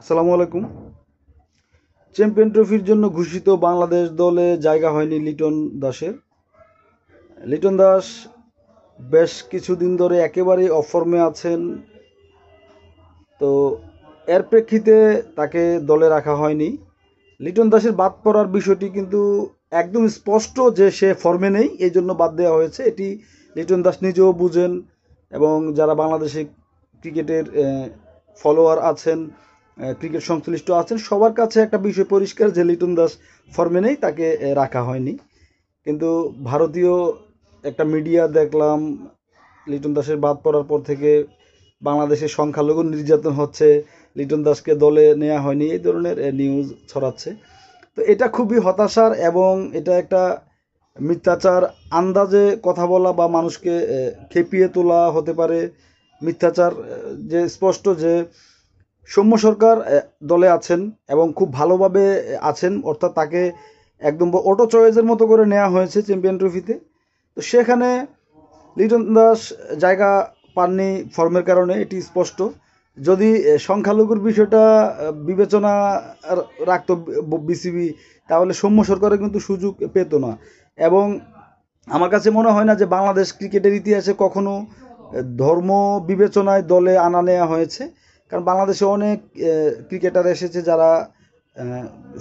আসসালামু আলাইকুম। চ্যাম্পিয়ন ট্রফির জন্য ঘোষিত বাংলাদেশ দলে জায়গা হয়নি লিটন দাসের। লিটন দাস বেশ কিছুদিন ধরে একেবারেই অফর্মে আছেন। তো এর প্রেক্ষিতে তাকে দলে রাখা হয়নি। লিটন দাসের বাদ পড়ার বিষয়টি কিন্তু একদম স্পষ্ট যে সে ফর্মে নেই, এই জন্য বাদ দেওয়া হয়েছে। এটি লিটন দাস নিজেও বুঝেন এবং যারা বাংলাদেশে ক্রিকেটের ফলোয়ার আছেন, ক্রিকেট সংশ্লিষ্ট আছেন, সবার কাছে একটা বিষয় পরিষ্কার যে লিটন দাস ফর্মে নেই, তাকে রাখা হয়নি। কিন্তু ভারতীয় একটা মিডিয়া দেখলাম লিটন দাসের বাদ পড়ার পর থেকে বাংলাদেশের সংখ্যালঘু নির্যাতন হচ্ছে, লিটন দাসকে দলে নেওয়া হয়নি, এই ধরনের নিউজ ছড়াচ্ছে। তো এটা খুবই হতাশার এবং এটা একটা মিথ্যাচার, আন্দাজে কথা বলা বা মানুষকে খেপিয়ে তোলা হতে পারে। মিথ্যাচার যে স্পষ্ট যে সৌম্য সরকার দলে আছেন এবং খুব ভালোভাবে আছেন, অর্থাৎ তাকে একদম অটো চয়েসের মতো করে নেওয়া হয়েছে চ্যাম্পিয়ন ট্রফিতে। তো সেখানে লিটন দাস জায়গা পাননি ফর্মের কারণে, এটি স্পষ্ট। যদি সংখ্যালঘুর বিষয়টা বিবেচনা রাখতো বিসিবি, তাহলে সৌম্য সরকারের কিন্তু সুযোগ পেত না। এবং আমার কাছে মনে হয় না যে বাংলাদেশ ক্রিকেটের ইতিহাসে কখনো ধর্ম বিবেচনায় দলে আনা নেওয়া হয়েছে। কারণ বাংলাদেশে অনেক ক্রিকেটার এসেছে যারা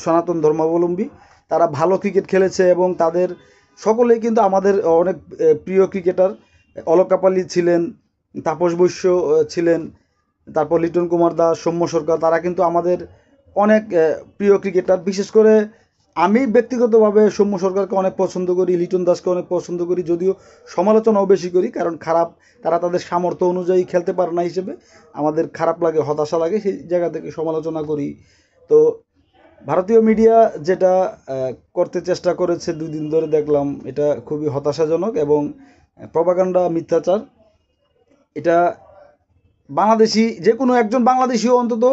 সনাতন ধর্মাবলম্বী, তারা ভালো ক্রিকেট খেলেছে এবং তাদের সকলেই কিন্তু আমাদের অনেক প্রিয় ক্রিকেটার। অলক কাপালি ছিলেন, তাপস বৈশ্য ছিলেন, তারপর লিটন কুমার দাস, সৌম্য সরকার, তারা কিন্তু আমাদের অনেক প্রিয় ক্রিকেটার। বিশেষ করে আমি ব্যক্তিগতভাবে সৌম্য সরকারকে অনেক পছন্দ করি, লিটন দাসকে অনেক পছন্দ করি, যদিও সমালোচনাও বেশি করি, কারণ তারা তাদের সামর্থ্য অনুযায়ী খেলতে পারে না হিসেবে আমাদের খারাপ লাগে, হতাশা লাগে, সেই জায়গা থেকে সমালোচনা করি। তো ভারতীয় মিডিয়া যেটা করতে চেষ্টা করেছে 2 দিন ধরে দেখলাম, এটা খুবই হতাশাজনক এবং প্রপাগান্ডা, মিথ্যাচার। এটা বাংলাদেশি যে কোনো একজন বাংলাদেশিও অন্তত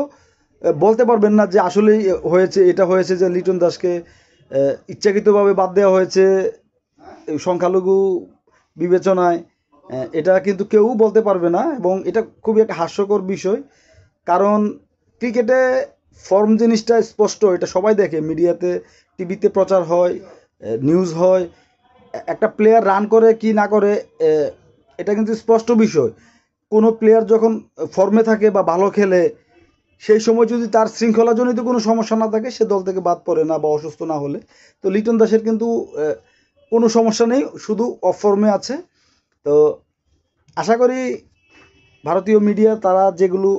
বলতে পারবেন না যে আসলেই হয়েছে, এটা হয়েছে যে লিটন দাসকে ইচ্ছাকৃতভাবে বাদ দেওয়া হয়েছে সংখ্যালঘু বিবেচনায়। এটা কিন্তু কেউ বলতে পারবে না এবং এটা খুবই একটা হাস্যকর বিষয়। কারণ ক্রিকেটে ফর্ম জিনিসটা স্পষ্ট, এটা সবাই দেখে, মিডিয়াতে, টিভিতে প্রচার হয়, নিউজ হয়। একটা প্লেয়ার রান করে কি না করে এটা কিন্তু স্পষ্ট বিষয়। কোনো প্লেয়ার যখন ফর্মে থাকে বা ভালো খেলে, সেই সময় যদি তার শৃঙ্খলাজনিত কোনো সমস্যা না থাকে, সে দল থেকে বাদ পড়ে না বা অসুস্থ না হলে। তো লিটন দাসের কিন্তু কোনো সমস্যা নেই, শুধু অফ ফর্মে আছে। তো আশা করি ভারতীয় মিডিয়া তারা যেগুলো,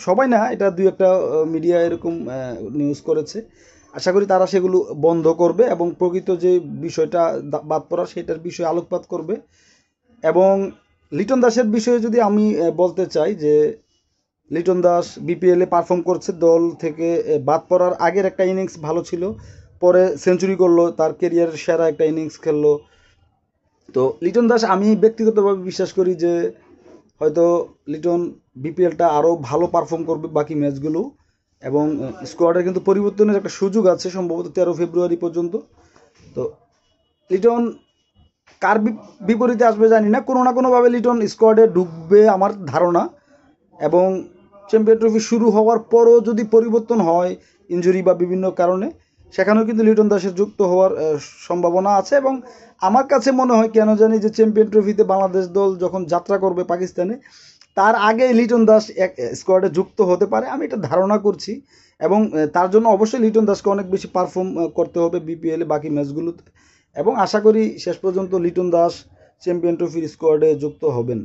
সবাই না, এটা 2-1টা মিডিয়া এরকম নিউজ করেছে, আশা করি তারা সেগুলো বন্ধ করবে এবং প্রকৃত যে বিষয়টা বাদ পড়া সেটার বিষয়ে আলোকপাত করবে। এবং লিটন দাসের বিষয়ে যদি আমি বলতে চাই যে লিটন দাস বিপিএলে পারফর্ম করছে, দল থেকে বাদ পড়ার আগের একটা ইনিংস ভালো ছিল, পরে সেঞ্চুরি করলো, তার কেরিয়ারের সেরা একটা ইনিংস খেললো। তো লিটন দাস, আমি ব্যক্তিগতভাবে বিশ্বাস করি যে হয়তো লিটন বিপিএলটা আরও ভালো পারফর্ম করবে বাকি ম্যাচগুলো। এবং স্কোয়াডের কিন্তু পরিবর্তনের একটা সুযোগ আছে সম্ভবত 13 ফেব্রুয়ারি পর্যন্ত। তো লিটন কার বিপরীতে আসবে জানি না, কোনো না কোনোভাবে লিটন স্কোয়াডে ঢুকবে আমার ধারণা। এবং চ্যাম্পিয়ন ট্রফি শুরু হওয়ার পরও যদি পরিবর্তন হয় ইনজুরি বা বিভিন্ন কারণে, সেখানেও কিন্তু লিটন দাসের যুক্ত হওয়ার সম্ভাবনা আছে। এবং আমার কাছে মনে হয় কেন জানি যে চ্যাম্পিয়ন ট্রফিতে বাংলাদেশ দল যখন যাত্রা করবে পাকিস্তানে, তার আগে লিটন দাস এক স্কোয়াডে যুক্ত হতে পারে, আমি এটা ধারণা করছি। এবং তার জন্য অবশ্যই লিটন দাসকে অনেক বেশি পারফর্ম করতে হবে বিপিএলে বাকি ম্যাচগুলোতে। এবং আশা করি শেষ পর্যন্ত লিটন দাস চ্যাম্পিয়ন ট্রফির স্কোয়াডে যুক্ত হবেন।